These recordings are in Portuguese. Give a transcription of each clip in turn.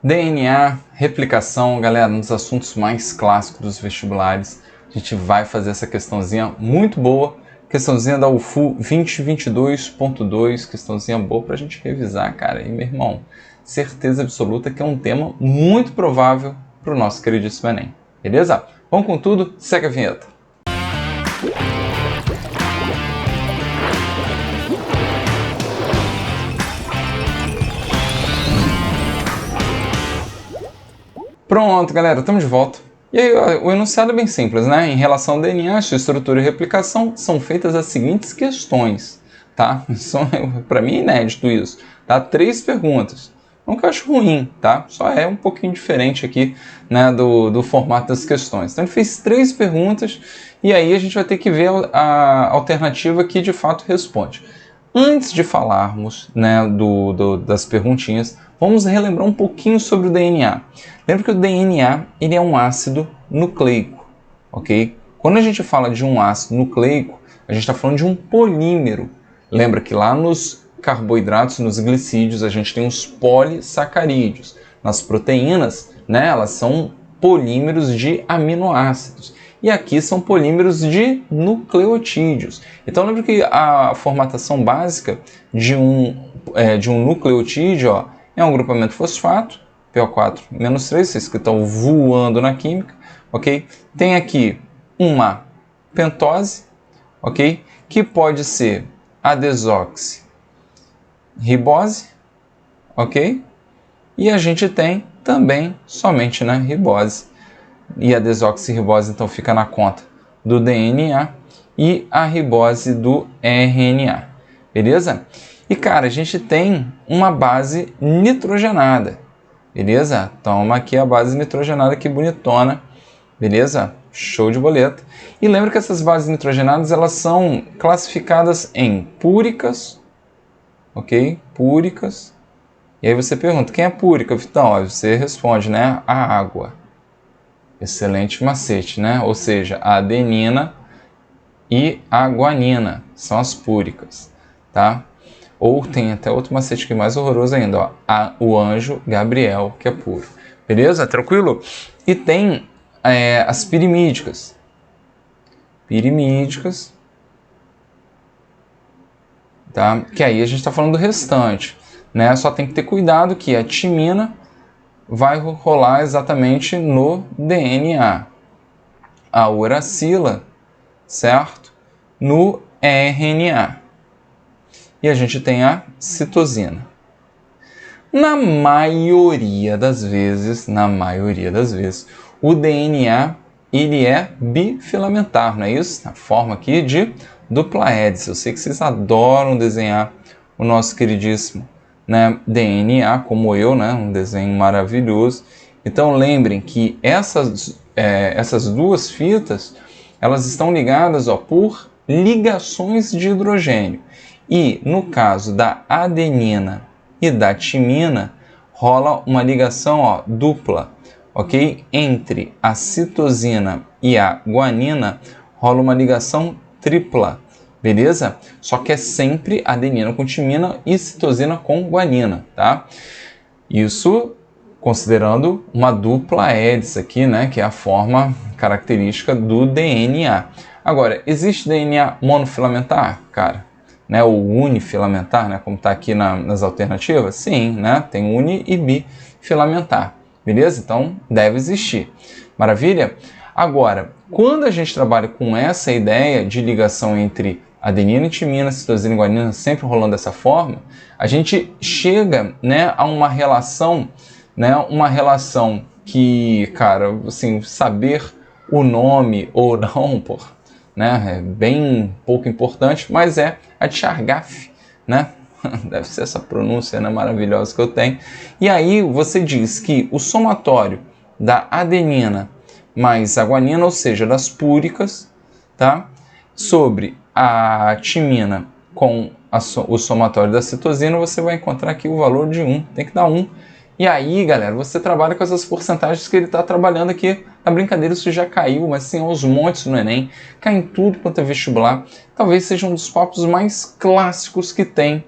DNA, replicação, galera, um dos assuntos mais clássicos dos vestibulares. A gente vai fazer essa questãozinha muito boa, questãozinha da UFU 2022.2, questãozinha boa pra gente revisar, cara. E, meu irmão, certeza absoluta que é um tema muito provável pro nosso queridíssimo Enem. Beleza? Vamos com tudo, segue a vinheta. Pronto, galera, estamos de volta. E aí, o enunciado é bem simples, né? Em relação ao DNA, sua estrutura e replicação, são feitas as seguintes questões, tá? Para mim é inédito isso, tá? 3 perguntas. Não que eu acho ruim, tá? Só é um pouquinho diferente aqui, né, do formato das questões. Então, ele fez 3 perguntas e aí a gente vai ter que ver a alternativa que de fato responde. Antes de falarmos, né, das perguntinhas, vamos relembrar um pouquinho sobre o DNA. Lembra que o DNA ele é um ácido nucleico, ok? Quando a gente fala de um ácido nucleico, a gente está falando de um polímero. Lembra que lá nos carboidratos, nos glicídios, a gente tem os polissacarídeos. Nas proteínas, né, elas são polímeros de aminoácidos. E aqui são polímeros de nucleotídeos. Então lembra que a formatação básica de um nucleotídeo, ó, é um grupamento fosfato, PO4-3, vocês que estão voando na química, ok? Tem aqui uma pentose, ok? Que pode ser a desoxirribose, ok? E a gente tem também somente na ribose. E a desoxirribose então fica na conta do DNA e a ribose do RNA, beleza? E cara, a gente tem uma base nitrogenada, beleza? Toma aqui a base nitrogenada, que bonitona, beleza? Show de boleta. E lembra que essas bases nitrogenadas, elas são classificadas em púricas, ok? Púricas. E aí você pergunta, quem é púrica, Vitão? Aí você responde, né? A água. Excelente macete, né? Ou seja, a adenina e a guanina são as púricas, tá? Ou tem até outro macete que é mais horroroso ainda, ó, o anjo Gabriel, que é puro. Beleza? Tranquilo? E tem as pirimídicas. Pirimídicas, tá? Que aí a gente está falando do restante, né? Só tem que ter cuidado que a timina vai rolar exatamente no DNA. A uracila, certo? No RNA. E a gente tem a citosina. Na maioria das vezes, o DNA ele é bifilamentar, não é isso? Na forma aqui de dupla hélice. Eu sei que vocês adoram desenhar o nosso queridíssimo, né, DNA, como eu, né, um desenho maravilhoso. Então lembrem que essas duas fitas, elas estão ligadas, ó, por ligações de hidrogênio. E no caso da adenina e da timina, rola uma ligação, ó, dupla, ok? Entre a citosina e a guanina, rola uma ligação tripla. Beleza? Só que é sempre adenina com timina e citosina com guanina, tá? Isso considerando uma dupla hélice aqui, né? Que é a forma característica do DNA. Agora, existe DNA monofilamentar, cara? Né? Ou unifilamentar, né? Como está aqui nas alternativas? Sim, né? Tem uni e bifilamentar. Beleza? Então, deve existir. Maravilha? Agora, quando a gente trabalha com essa ideia de ligação entre adenina e timina, citosina e guanina, sempre rolando dessa forma, a gente chega, né, a uma relação, né, que, cara, assim, saber o nome ou não, né, é bem pouco importante, mas é a Chargaff, né? Deve ser essa pronúncia, né, maravilhosa que eu tenho. E aí você diz que o somatório da adenina mais a guanina, ou seja, das púricas, tá? Sobre a timina com o somatório da citosina, você vai encontrar aqui o valor de 1. Tem que dar 1. E aí, galera, você trabalha com essas porcentagens que ele está trabalhando aqui. Na brincadeira isso já caiu, mas assim, aos montes no Enem. Cai em tudo quanto é vestibular. Talvez seja um dos papos mais clássicos que tem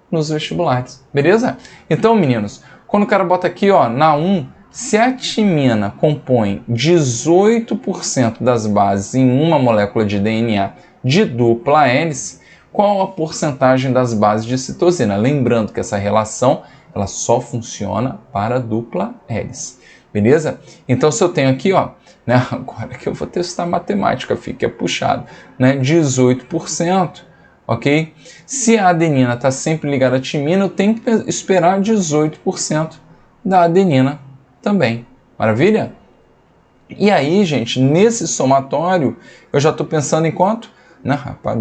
nos vestibulares. Beleza? Então, meninos, Quando o cara bota aqui, ó, na 1, se a timina compõe 18% das bases em uma molécula de DNA de dupla hélice, qual a porcentagem das bases de citosina? Lembrando que essa relação ela só funciona para dupla hélice, beleza? Então, se eu tenho aqui, ó, né, agora que eu vou testar a matemática, fica puxado, né, 18%, ok? Se a adenina está sempre ligada à timina, eu tenho que esperar 18% da adenina também. Maravilha? E aí, gente, nesse somatório, eu já estou pensando em quanto? Né, rapaz,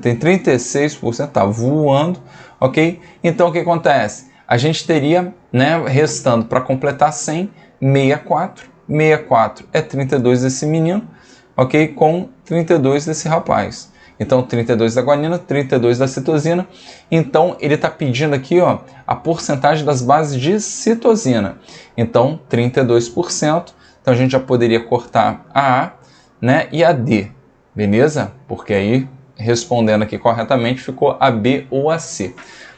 tem 36%, tá voando, ok? Então, o que acontece? A gente teria, né, restando para completar 100, 64. 64 é 32 desse menino, ok? Com 32 desse rapaz. Então, 32 da guanina, 32 da citosina. Então, ele está pedindo aqui, ó, a porcentagem das bases de citosina. Então, 32%. Então, a gente já poderia cortar a A, né, e a D, beleza? Porque aí, respondendo aqui corretamente, ficou a B ou a C.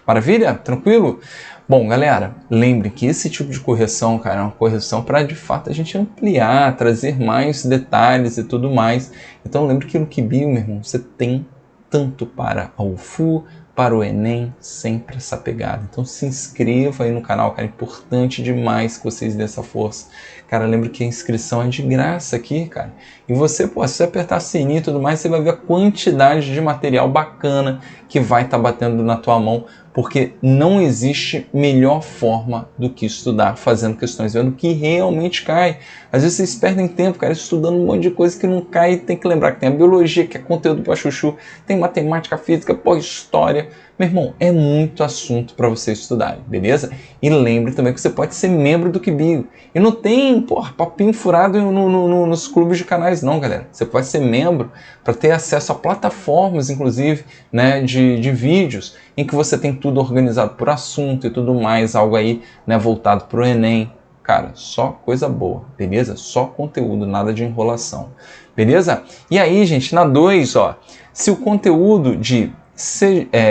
Maravilha? Tranquilo? Bom, galera, lembre que esse tipo de correção, cara, é uma correção para, de fato, a gente ampliar, trazer mais detalhes e tudo mais. Então, lembre que no QBio, meu irmão, você tem tanto para a UFU, para o Enem, sempre essa pegada. Então, se inscreva aí no canal, cara, é importante demais que vocês dêem essa força. Cara, lembre que a inscrição é de graça aqui, cara. E você, pô, se você apertar sininho e tudo mais, você vai ver a quantidade de material bacana que vai estar batendo na tua mão, porque não existe melhor forma do que estudar fazendo questões, vendo que realmente cai. Às vezes vocês perdem tempo, cara, estudando um monte de coisa que não cai. Tem que lembrar que tem a biologia, que é conteúdo para chuchu, tem matemática, física, pô, história. Meu irmão, é muito assunto para você estudar, beleza? E lembre também que você pode ser membro do QBio. E não tem, porra, papinho furado nos clubes de canais não, galera. Você pode ser membro para ter acesso a plataformas, inclusive, né, de vídeos, em que você tem tudo organizado por assunto e tudo mais, algo aí, né, voltado para o Enem. Cara, só coisa boa, beleza? Só conteúdo, nada de enrolação, beleza? E aí, gente, na 2, ó, se o conteúdo de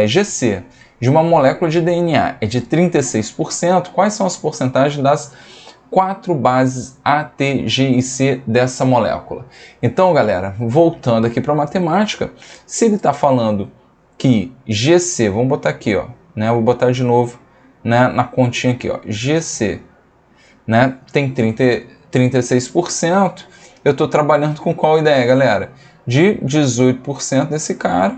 GC de uma molécula de DNA é de 36%, quais são as porcentagens das 4 bases A, T, G e C dessa molécula? Então, galera, voltando aqui para a matemática, se ele está falando que GC, vamos botar aqui, ó, né, vou botar de novo, né, na continha aqui, ó, GC, né, tem 36%, eu estou trabalhando com qual ideia, galera? De 18% desse cara,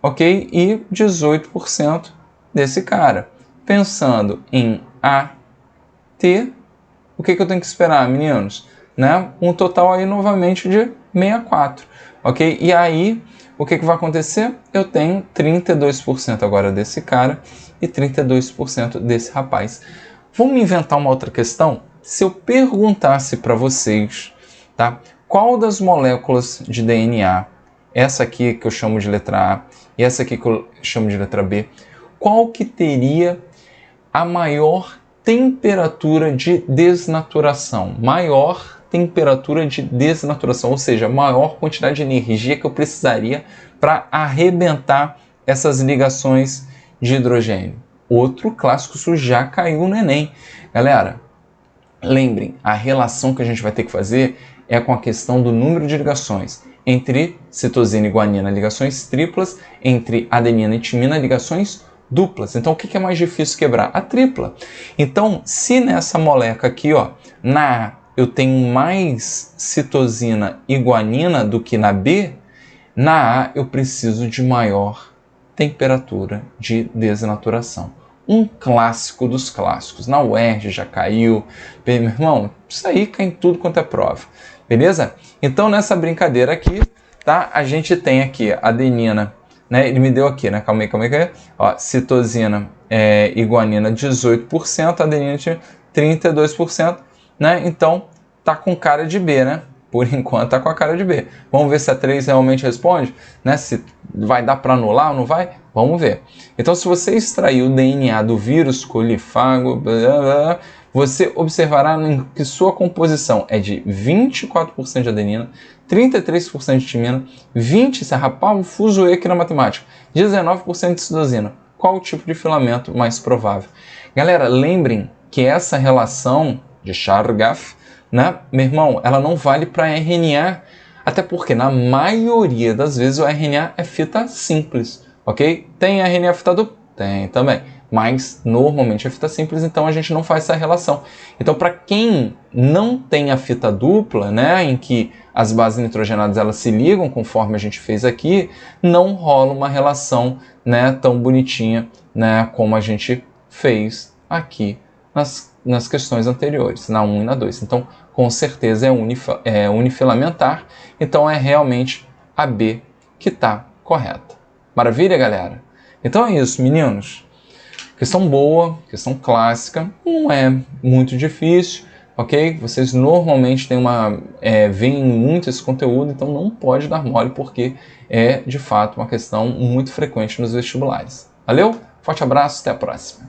ok? E 18% desse cara. Pensando em AT, o que eu tenho que esperar, meninos? Né? Um total aí novamente de 64, ok? E aí, o que vai acontecer? Eu tenho 32% agora desse cara e 32% desse rapaz. Vamos inventar uma outra questão? Se eu perguntasse para vocês, tá? Qual das moléculas de DNA, essa aqui que eu chamo de letra A e essa aqui que eu chamo de letra B, qual que teria a maior temperatura de desnaturação? Maior temperatura de desnaturação, ou seja, maior quantidade de energia que eu precisaria para arrebentar essas ligações de hidrogênio. Outro clássico, isso já caiu no Enem. Galera, lembrem, a relação que a gente vai ter que fazer é com a questão do número de ligações. Entre citosina e guanina, ligações triplas. Entre adenina e timina, ligações duplas. Então, o que é mais difícil quebrar? A tripla. Então, se nessa molécula aqui, ó, na A, eu tenho mais citosina e guanina do que na B, na A eu preciso de maior temperatura de desnaturação. Um clássico dos clássicos. Na UERJ já caiu. Bem, meu irmão, isso aí cai em tudo quanto é prova. Beleza? Então, nessa brincadeira aqui, tá? A gente tem aqui a adenina, né? Ele me deu aqui, né? Calma aí. Ó, citosina e guanina 18%, adenina 32%, né? Então, tá com cara de B, né? Por enquanto tá com a cara de B. Vamos ver se a 3 realmente responde, né? Se vai dar para anular ou não vai? Vamos ver. Então, se você extrair o DNA do vírus colifago, você observará que sua composição é de 24% de adenina, 33% de timina, 20%, rapaz, fuzuei aqui na matemática, 19% de citosina. Qual o tipo de filamento mais provável? Galera, lembrem que essa relação de Chargaff, né, meu irmão, ela não vale para RNA, até porque na maioria das vezes o RNA é fita simples, ok? Tem RNA fita dupla? Tem também, mas normalmente é fita simples, então a gente não faz essa relação. Então, para quem não tem a fita dupla, né, em que as bases nitrogenadas elas se ligam conforme a gente fez aqui, não rola uma relação, né, tão bonitinha, né, como a gente fez aqui nas questões anteriores, na 1 e na 2. Então, com certeza é unifilamentar, então é realmente a B que está correta. Maravilha, galera? Então é isso, meninos. Questão boa, questão clássica, não é muito difícil, ok? Vocês normalmente veem muito esse conteúdo, então não pode dar mole, porque é, de fato, uma questão muito frequente nos vestibulares. Valeu? Forte abraço, até a próxima.